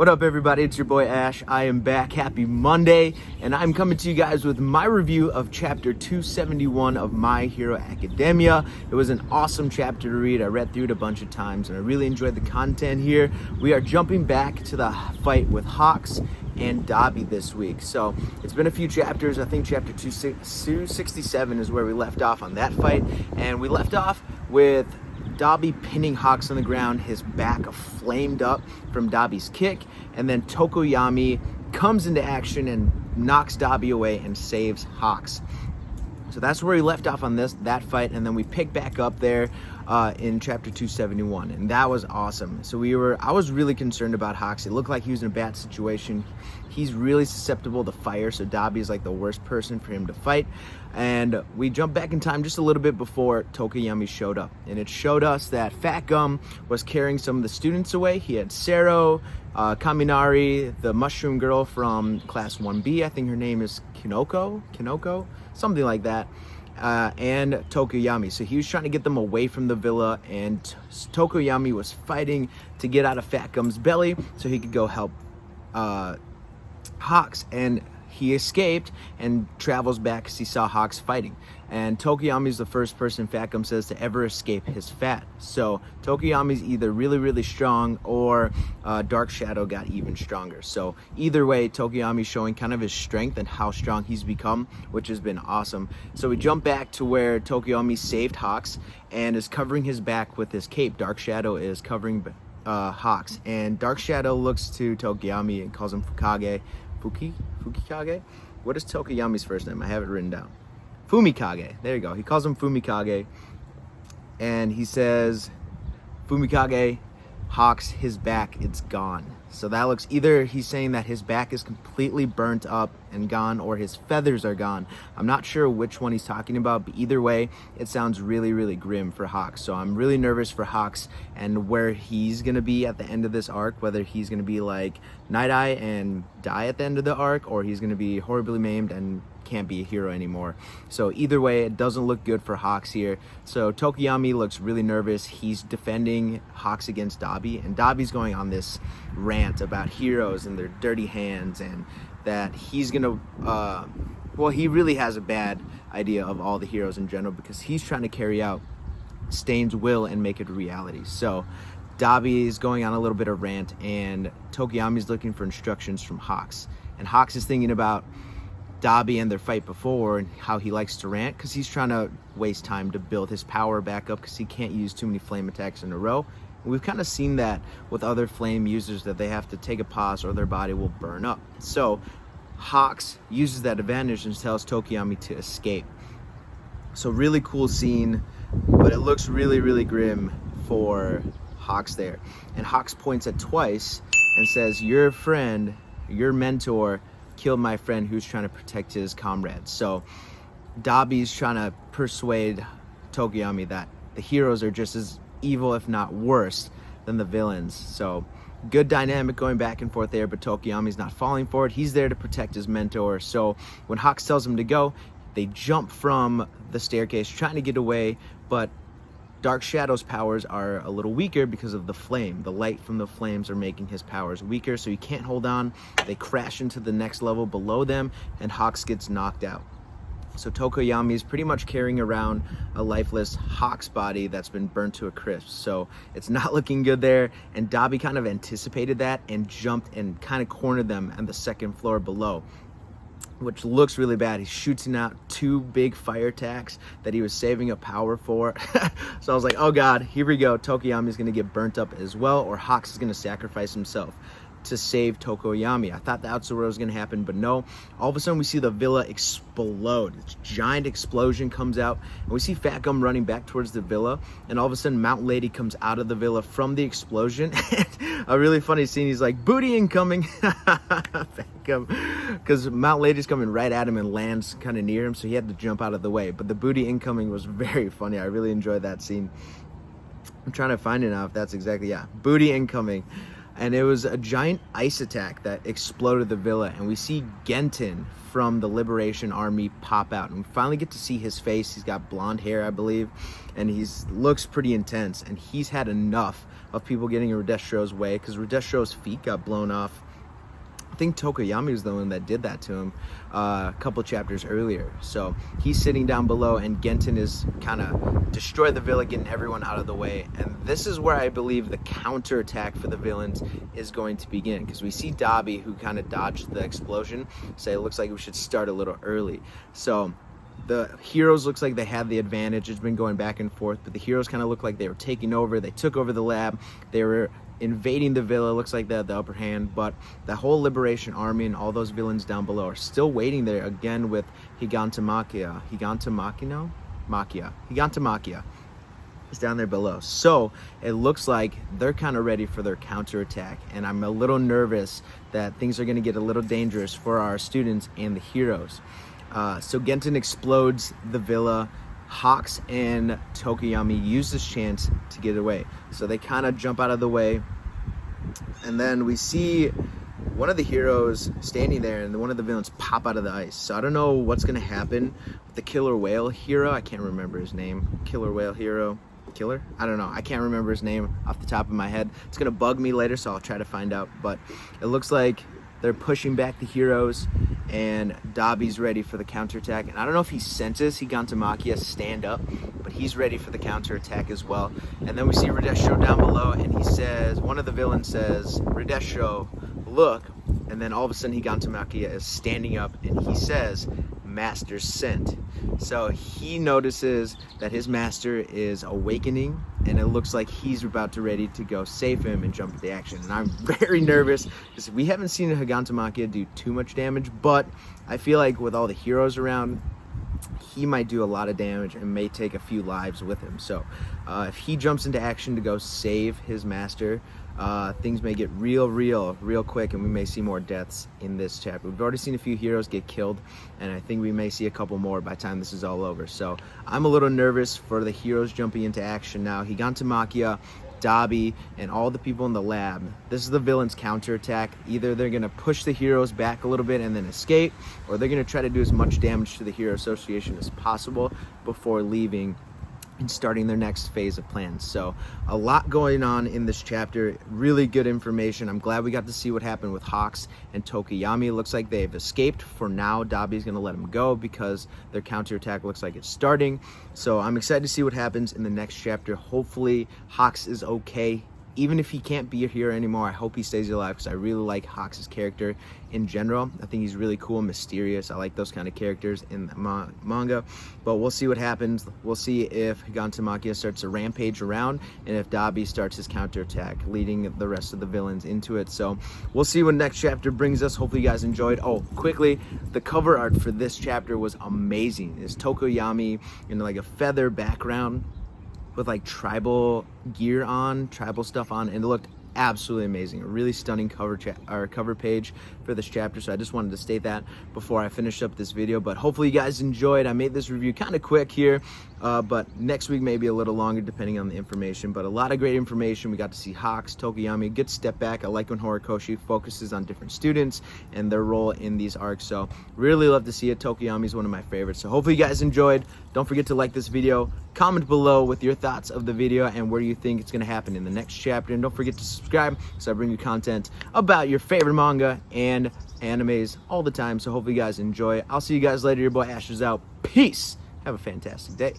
What up, everybody? It's your boy Ash. I am back. Happy Monday, and I'm coming to you guys with my review of chapter 271 of My Hero Academia. It was an awesome chapter to read. I read through it a bunch of times, and I really enjoyed the content here. We are jumping back to the fight with Hawks and Dabi this week. So it's been a few chapters. I think chapter 267 is where we left off on that fight, and we left off with Dabi pinning Hawks on the ground, his back flamed up from Dabi's kick, and then Tokoyami comes into action and knocks Dabi away and saves Hawks. So that's where we left off on that fight, and then we pick back up there in chapter 271, and that was awesome. So I was really concerned about Hawks. It looked like he was in a bad situation. He's really susceptible to fire, so Dabi is like the worst person for him to fight. And we jumped back in time just a little bit before Tokoyami showed up, and it showed us that Fat Gum was carrying some of the students away. He had Sero, Kaminari, the mushroom girl from class 1B, I think her name is Kinoko, something like that, and Tokoyami. So he was trying to get them away from the villa, and Tokoyami was fighting to get out of Fat Gum's belly so he could go help Hawks, and he escaped and travels back because he saw Hawks fighting. And Tokoyami is the first person, Fat Gum says, to ever escape his fat. So Tokoyami's either really, really strong, or Dark Shadow got even stronger. So either way, Tokoyami's showing kind of his strength and how strong he's become, which has been awesome. So we jump back to where Tokoyami saved Hawks and is covering his back with his cape. Dark Shadow is covering Hawks, and Dark Shadow looks to Tokoyami and calls him Fukikage? What is Tokoyami's first name? I have it written down. Fumikage. There you go. He calls him Fumikage, and he says, Fumikage, Hawks, his back, it's gone. So that looks, either he's saying that his back is completely burnt up and gone, or his feathers are gone. I'm not sure which one he's talking about, but either way, it sounds really, really grim for Hawks. So I'm really nervous for Hawks and where he's going to be at the end of this arc, whether he's going to be like Night Eye and die at the end of the arc, or he's going to be horribly maimed and can't be a hero anymore. So either way, it doesn't look good for Hawks here. So Tokoyami looks really nervous. He's defending Hawks against Dabi, and Dabi's going on this rant about heroes and their dirty hands, and that he's gonna well, he really has a bad idea of all the heroes in general, because he's trying to carry out Stain's will and make it a reality. So Dabi is going on a little bit of rant, and Tokoyami's looking for instructions from Hawks, and Hawks is thinking about Dabi and their fight before and how he likes to rant, because he's trying to waste time to build his power back up, because he can't use too many flame attacks in a row. And we've kind of seen that with other flame users, that they have to take a pause or their body will burn up. So Hawks uses that advantage and tells Tokoyami to escape. So really cool scene, but it looks really, really grim for Hawks there. And Hawks points at Twice and says, your friend, your mentor, killed my friend who's trying to protect his comrades. So Dabi's trying to persuade Tokoyami that the heroes are just as evil, if not worse, than the villains. So good dynamic going back and forth there, but Tokoyami's not falling for it. He's there to protect his mentor. So when Hawks tells him to go, they jump from the staircase trying to get away, but Dark Shadow's powers are a little weaker because of the flame. The light from the flames are making his powers weaker, so he can't hold on. They crash into the next level below them, and Hawks gets knocked out. So Tokoyami is pretty much carrying around a lifeless Hawks body that's been burnt to a crisp. So it's not looking good there, and Dabi kind of anticipated that and jumped and kind of cornered them on the second floor below, which looks really bad. He's shooting out two big fire attacks that he was saving up power for. So I was like, oh God, here we go. Tokoyami is going to get burnt up as well, or Hawks is going to sacrifice himself to save Tokoyami. I thought that's what was going to happen, but no. All of a sudden, we see the villa explode. This giant explosion comes out, and we see Fat Gum running back towards the villa, and all of a sudden, Mountain Lady comes out of the villa from the explosion. A really funny scene, he's like, booty incoming! Fat Gum, because Mountain Lady's coming right at him and lands kind of near him, so he had to jump out of the way. But the booty incoming was very funny. I really enjoyed that scene. I'm trying to find it now if that's exactly, yeah, booty incoming. And it was a giant ice attack that exploded the villa, and we see Genin from the Liberation Army pop out, and we finally get to see his face. He's got blonde hair, I believe, and looks pretty intense, and he's had enough of people getting in Redestro's way, because Redestro's feet got blown off. I think Tokoyami was the one that did that to him a couple chapters earlier. So he's sitting down below, and Genin is kind of destroy the villa, getting everyone out of the way. And this is where I believe the counterattack for the villains is going to begin, because we see Dabi, who kind of dodged the explosion, say it looks like we should start a little early. So the heroes looks like they had the advantage. It's been going back and forth, but the heroes kind of look like they were taking over. They took over the lab. They were invading the villa. Looks like they had the upper hand, but the whole Liberation Army and all those villains down below are still waiting there, again with Higantamakia is down there below. So it looks like they're kind of ready for their counterattack, and I'm a little nervous that things are going to get a little dangerous for our students and the heroes. So Genin explodes the villa. Hawks and Tokoyami use this chance to get away. So they kind of jump out of the way. And then we see one of the heroes standing there, and one of the villains pop out of the ice. So I don't know what's going to happen with the killer whale hero. I can't remember his name. Killer whale hero. Killer? I don't know. I can't remember his name off the top of my head. It's going to bug me later, so I'll try to find out. But it looks like they're pushing back the heroes, and Dabi's ready for the counterattack. And I don't know if he senses Higantamakia stand up, but he's ready for the counterattack as well. And then we see Redestro down below, and he says, one of the villains says, Redestro, look. And then all of a sudden Higantamakia is standing up, and he says, master sent. So he notices that his master is awakening, and it looks like he's about to ready to go save him and jump into action. And I'm very nervous because we haven't seen Higantamakia do too much damage, but I feel like with all the heroes around, he might do a lot of damage and may take a few lives with him. So if he jumps into action to go save his master, things may get real quick, and we may see more deaths in this chapter. We've already seen a few heroes get killed, and I think we may see a couple more by the time this is all over. So I'm a little nervous for the heroes jumping into action now. Higantamakia, Dabi, and all the people in the lab. This is the villain's counterattack. Either they're going to push the heroes back a little bit and then escape, or they're going to try to do as much damage to the Hero Association as possible before leaving and starting their next phase of plans. So a lot going on in this chapter. Really good information. I'm glad we got to see what happened with Hawks and Tokoyami. It looks like they've escaped for now. Dabi's going to let them go because their counterattack looks like it's starting. So I'm excited to see what happens in the next chapter. Hopefully Hawks is okay. Even if he can't be here anymore, I hope he stays alive, because I really like Hawks' character in general. I think he's really cool and mysterious. I like those kind of characters in the manga. But we'll see what happens. We'll see if Higantamakia starts to rampage around, and if Dabi starts his counterattack, leading the rest of the villains into it. So we'll see what next chapter brings us. Hopefully you guys enjoyed. Oh, quickly, the cover art for this chapter was amazing. It's Tokoyami in like a feather background with like tribal gear on, tribal stuff on, and it looked absolutely amazing. A really stunning cover page for this chapter. So I just wanted to state that before I finish up this video. But hopefully you guys enjoyed. I made this review kind of quick here, but next week maybe a little longer depending on the information. But a lot of great information. We got to see Hawks, Tokoyami, good step back. I like when Horikoshi focuses on different students and their role in these arcs. So really love to see it. Tokoyami is one of my favorites. So hopefully you guys enjoyed. Don't forget to like this video, comment below with your thoughts of the video and where you think it's going to happen in the next chapter. And don't forget to subscribe, so I bring you content about your favorite manga and animes all the time. So hopefully you guys enjoy. I'll see you guys later. Your boy Ash is out. Peace. Have a fantastic day.